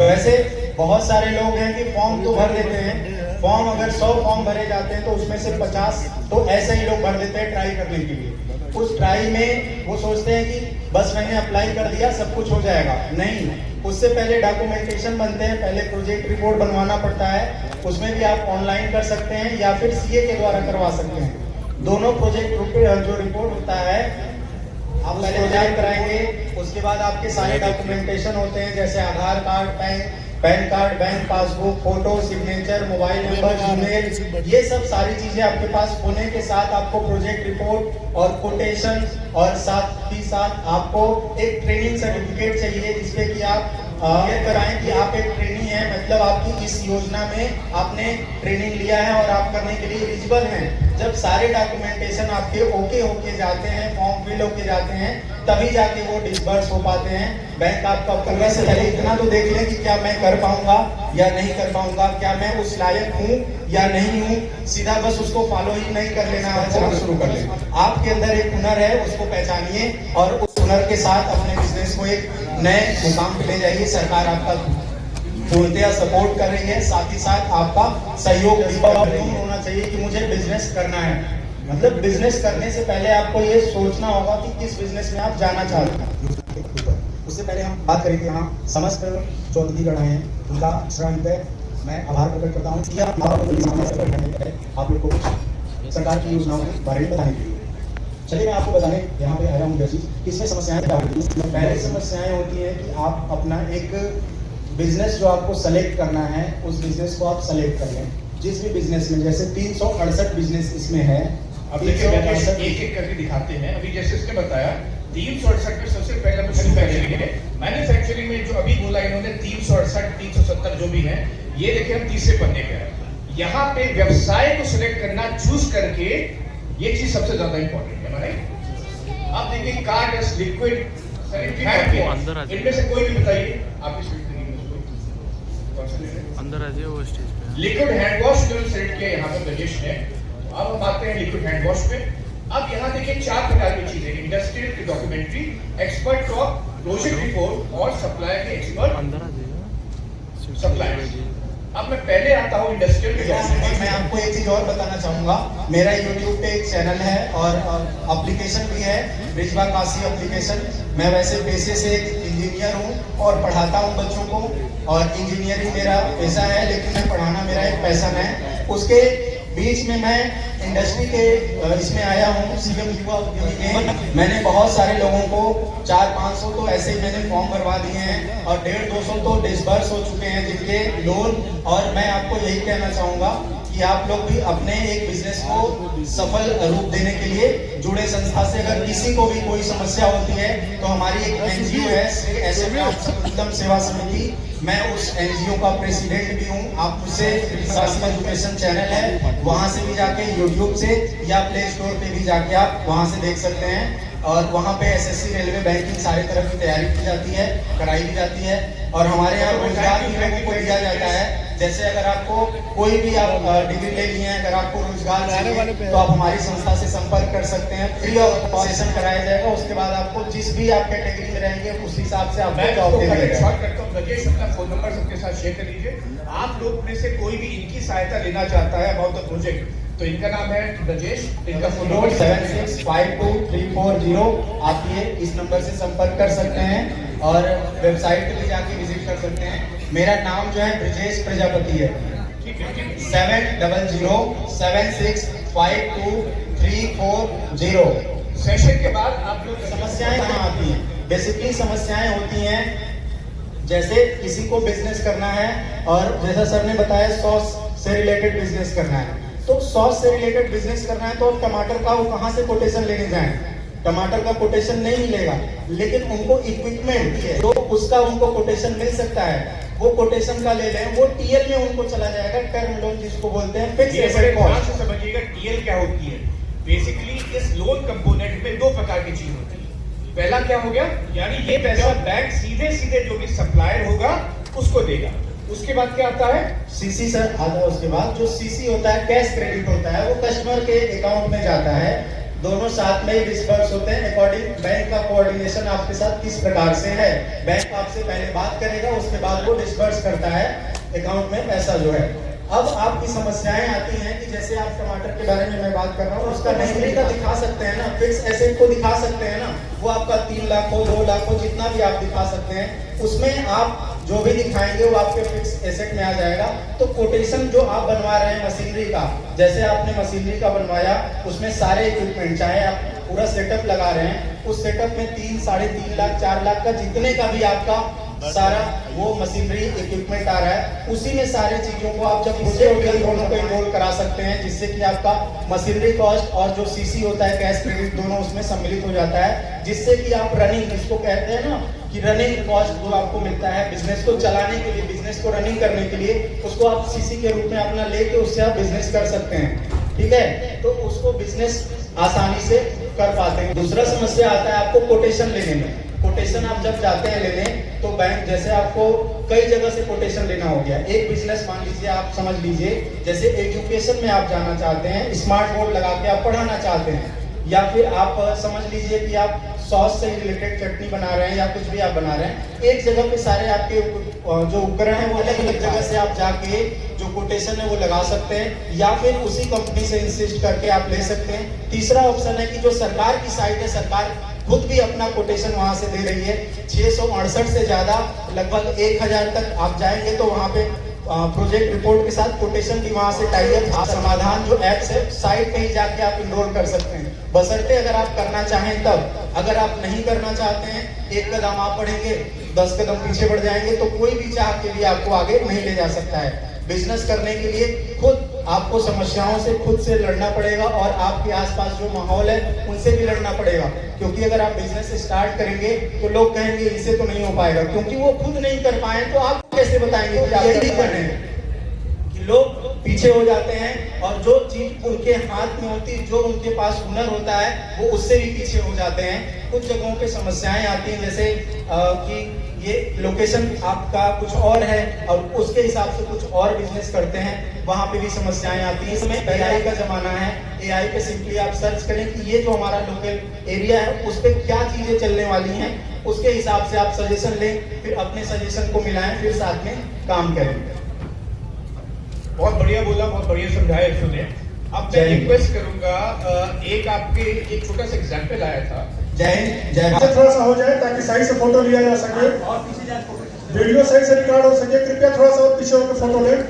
वैसे बहुत सारे लोग हैं कि फॉर्म तो भर देते हैं, फॉर्म अगर 100 फॉर्म भरे जाते हैं तो उसमें से 50 तो ऐसे ही लोग भर देते हैं ट्राई करने के लिए। उस ट्राई में वो सोचते हैं कि बस मैंने अप्लाई कर दिया सब कुछ हो जाएगा। नहीं, उससे पहले डॉक्यूमेंटेशन बनते हैं, पहले प्रोजेक्ट रिपोर्ट बनवाना पड़ता है। उसमें भी आप ऑनलाइन कर सकते हैं या फिर सीए के द्वारा करवा सकते हैं। दोनों प्रोजेक्ट जो रिपोर्ट होता है आप पहले तैयार कराएंगे, उसके बाद आपके सारे डॉक्यूमेंटेशन होते हैं जैसे Aadhaar card, PAN card, bank passbook, photo, signature, mobile number, email, ये सब सारी चीजें आपके पास होने के साथ आपको प्रोजेक्ट रिपोर्ट और कोटेशन और साथ ही साथ आपको एक ट्रेनिंग सर्टिफिकेट चाहिए जिसपे कि आप ये कराएं कि आप एक ट्रेनी हैं, मतलब आपकी इस योजना में आपने ट्रेनिंग लिया है और आप करने के लिए एलिजिबल हैं। जब सारे डॉक्यूमेंटेशन आपके ओके होके जाते हैं, फॉर्म फिल होके जाते हैं, तभी जाके वो डिसबर्स हो पाते हैं। बैंक आपका करने से पहले इतना तो देख लें कि क्या मैं कर पाऊंगा या नहीं कर पाऊंगा, क्या मैं उस लायक हूँ या नहीं हूँ। सीधा बस उसको फॉलो ही नहीं कर लेना है, चलना शुरू कर लेना। आपके अंदर एक हुनर है, उसको पहचानिए और उस हुनर के साथ अपने बिजनेस को एक नए मुकाम पे ले जाइए। सरकार आपका पूर्णतया सपोर्ट कर रही है, साथ ही साथ आपका सहयोग भी होना चाहिए कि मुझे बिजनेस करना है। मतलब बिजनेस करने से पहले आपको ये सोचना होगा कि किस बिजनेस में आप जाना चाहते हैं। उससे पहले हम बात करें कि यहाँ समस्त चौधरीगढ़ आए हैं, उनका श्रम पे मैं आभार प्रकट करता हूँ कि आप लोग को कुछ सरकार की योजनाओं के बारे में बताने के लिए। चलिए मैं आपको बताने यहाँ पे आया हूँ जैसी कि इसमें समस्याएं क्या होती हैं। पहले समस्याएं होती हैं कि आप अपना एक बिजनेस जो आपको सेलेक्ट करना है उस बिजनेस को आप सेलेक्ट कर लें। जिस भी बिजनेस में जैसे 368 बिजनेस इसमें है, अब एक एक करके दिखाते हैं। अभी जैसे इसने बताया 368 में सबसे पहला मैन्युफैक्चरिंग है। मैन्युफैक्चरिंग में जो अभी बोला इन्होंने 368, 370 जो भी है, ये देखिए हम तीसरे पन्ने पे है। यहाँ पे व्यवसाय को सिलेक्ट करना चूज करके ये चीज सबसे ज्यादा इंपॉर्टेंट है हमारे। आप देखिए कार्ड, लिक्विड, इनमें से कोई भी बताइए आपकी स्वीट अंदर आ जाइए वो स्टेज पे। लिक्विड हैंड वॉश जो सेलेक्ट किया यहाँ पे ब्रजेश ने। अब हम आते हैं लिक्विड हैंड वॉश पे। अब यहाँ देखिए 4 प्रकार की चीजें, इंडस्ट्रियल की documentary, expert crop, project report और सप्लाई के एक्सपर्ट अंदर आ जाइए सप्लाई। अब मैं पहले आता हूँ इंडस्ट्रियल की। मैं आपको एक चीज और बताना चाहूंगा, मेरा यूट्यूब पे एक चैनल है और एप्लीकेशन भी है, ब्रिजवा काशी एप्लीकेशन। मैं वैसे पेशे से एक इंजीनियर हूँ और पढ़ाता हूँ बच्चों को, और इंजीनियरिंग मेरा पेशा है लेकिन मैं पढ़ाना मेरा एक पैशन है। उसके बीच में मैं इंडस्ट्री के इसमें आया हूँ, सीएम युवा में मैंने बहुत सारे लोगों को 400-500 तो ऐसे ही मैंने फॉर्म भरवा दिए हैं और 150-200 तो डिसबर्स हो चुके हैं जिनके लोन। और मैं आपको यही कहना चाहूँगा कि आप लोग भी अपने एक बिजनेस को सफल रूप देने के लिए जुड़े संस्था से। अगर किसी को भी कोई समस्या होती है तो हमारी एक एनजीओ है श्री उत्तम सेवा समिति, मैं उस एनजीओ का प्रेसिडेंट भी हूँ। आप उसे शासन एजुकेशन चैनल है, वहाँ से भी जाके यूट्यूब से या प्ले स्टोर पे भी जाके आप वहाँ से देख सकते हैं। और वहाँ पे एसएससी, रेलवे, बैंकिंग सारे तरह की तैयारी की जाती है, कराई भी जाती है। और हमारे यहाँ रोजगार भी लोगों को दिया जाता है। जैसे अगर आपको कोई भी आप डिग्री ले लिए हैं, अगर आपको रोजगार चाहिए तो आप हमारी संस्था से संपर्क कर सकते हैं। फ्री ऑफ सेशन कराया जाएगा, उसके बाद आपको जिस भी आप कैटेगरी में रहेंगे उस हिसाब से आपको जॉब दे मिलेगा। शॉर्ट करता हूं, ब्रजेश अपना फोन नंबर सबके साथ शेयर कर लीजिए। आप लोग में से कोई भी इनकी सहायता लेना चाहता है अबाउट द प्रोजेक्ट, तो इनका नाम है ब्रजेश, इनका फोन नंबर 76523440। आप ये इस नंबर से संपर्क कर सकते हैं और वेबसाइट पे भी जाके विजिट कर सकते हैं। मेरा नाम जो है ब्रजेश प्रजापति है। 7007652340। सेशन के बाद आप लोग समस्याएं कहाँ आती हैं? बेसिकली समस्याएं होती हैं जैसे किसी को बिजनेस करना है और जैसा सर ने बताया सॉस से रिलेटेड बिजनेस करना है, तो सॉस से रिलेटेड बिजनेस करना है तो टमाटर का वो कहाँ से कोटेशन लेने जाएं? टमाटर का कोटेशन नहीं मिलेगा, लेकिन उनको इक्विपमेंट तो उसका उनको कोटेशन मिल सकता है। वो कोटेशन का ले लें, वो टीएल में उनको चला जाएगा, टर्म लोन जिसको बोलते हैं फिक्स्ड एसेट कॉस्ट। समझिएगा टीएल क्या होती है। बेसिकली इस लोन कंपोनेंट में 2 प्रकार की चीज होती है। पहला क्या हो गया, यानी ये पैसा बैंक सीधे सीधे जो भी सप्लायर होगा उसको देगा। उसके बाद क्या आता है, सीसी सर आता है। उसके बाद जो सीसी होता है कैश क्रेडिट होता है, वो कस्टमर के अकाउंट में जाता है। दोनों साथ में ही डिस्बर्स होते हैं अकॉर्डिंग बैंक का कोऑर्डिनेशन आपके साथ किस प्रकार से है। बैंक आपसे पहले बात करेगा, उसके बाद वो डिस्बर्स करता है अकाउंट में पैसा जो है। अब आपकी समस्याएं आती हैं कि जैसे आप टमाटर के बारे में मैं बात कर रहा हूँ, उसका नकली का दिखा सकते हैं ना, फिक्स एसेट को दिखा सकते हैं ना, वो आपका 3 लाख हो 2 लाख हो जितना भी आप दिखा सकते हैं, उसमें आप जो भी दिखाएंगे वो आपके फिक्स एसेट में आ जाएगा। तो कोटेशन जो आप बनवा रहे हैं मशीनरी का, जैसे आपने मशीनरी का बनवाया, उसमें सारे इक्विपमेंट चाहे आप पूरा सेटअप लगा रहे हैं, उस सेटअप में 3, 3.5 लाख 4 लाख का जितने का भी आपका सारा वो मशीनरी इक्विपमेंट आ रहा है, उसी में सारी चीजों को आप जब प्रोजेक्ट दोनों को इन्वॉल्व करा सकते हैं, जिससे कि आपका मशीनरी कॉस्ट और जो सीसी होता है कैश क्रेडिट दोनों उसमें सम्मिलित हो जाता है, जिससे कि आप रनिंग जिसको कहते हैं ना कि रनिंग कॉस्ट जो आपको मिलता है बिजनेस को चलाने के लिए, बिजनेस को रनिंग करने के लिए, उसको आप सीसी के रूप में अपना लेके उससे आप बिजनेस कर सकते हैं। ठीक है, तो उसको बिजनेस आसानी से कर पाते हैं। दूसरा समस्या आता है आपको कोटेशन लेने में। कोटेशन आप जब जाते हैं लेने, तो बैंक जैसे आपको कई जगह से कोटेशन लेना हो गया। एक बिजनेस मान लीजिए, आप समझ लीजिए जैसे एजुकेशन में आप जाना चाहते हैं, स्मार्ट बोर्ड लगा के आप पढ़ाना चाहते हैं, या फिर आप समझ लीजिए कि आप सॉस से रिलेटेड चटनी बना रहे हैं या कुछ भी आप बना रहे हैं, एक जगह पे सारे आपके जो उपकरण है वो अलग अलग जगह से आप जाके जो कोटेशन है वो लगा सकते हैं, या फिर उसी कंपनी से इंसिस्ट करके आप ले सकते हैं। तीसरा ऑप्शन है कि जो सरकार की साइट है, सरकार खुद भी अपना कोटेशन वहां से दे रही है। 668 से ज्यादा लगभग 1000 तक आप जाएंगे तो वहां पे प्रोजेक्ट रिपोर्ट के साथ कोटेशन की वहां से टाई अप समाधान जो एप्स है साइट पे ही जाके आप इनरोल कर सकते हैं, बशर्ते अगर आप करना चाहें तब। अगर आप नहीं करना चाहते हैं, एक कदम आप बढ़ेंगे 10 कदम पीछे बढ़ जाएंगे, तो कोई भी चाह के लिए आपको आगे नहीं ले जा सकता है। बिजनेस करने के लिए खुद आपको समस्याओं से खुद से लड़ना पड़ेगा, और आपके आसपास जो माहौल है उनसे भी लड़ना पड़ेगा, क्योंकि अगर आप बिजनेस स्टार्ट करेंगे तो लोग कहेंगे इनसे तो नहीं हो पाएगा, क्योंकि वो खुद नहीं कर पाए तो आप कैसे बताएंगे कि आप यही कर रहे हैं। कि लोग पीछे हो जाते हैं और जो चीज उनके हाथ में होती है, जो उनके पास हुनर होता है, वो उससे भी पीछे हो जाते हैं। कुछ जगहों पे समस्याएं आती हैं, जैसे कि ये लोकेशन आपका कुछ और है और उसके हिसाब से कुछ और बिजनेस करते हैं, वहां पे भी समस्याएं आती हैं। इसमें AI का जमाना है, AI पे सिंपली आप सर्च करें कि ये जो हमारा लोकल एरिया है उस पर क्या चीजें चलने वाली हैं, उसके हिसाब से आप सजेशन लें, फिर अपने सजेशन को मिलाएं, फिर साथ में काम करें। बहुत बढ़िया बोला, बहुत बढ़िया समझाया एक्चुअली ने। अब मैं रिक्वेस्ट करूंगा, एक आपके एक छोटा सा एग्जांपल आया था। जय हिंद, जय भारत। थोड़ा सा हो जाए ताकि सही से फोटो लिया जा सके, वीडियो सही से रिकॉर्ड हो सके। कृपया थोड़ा सा और पीछे होकर फोटो लें।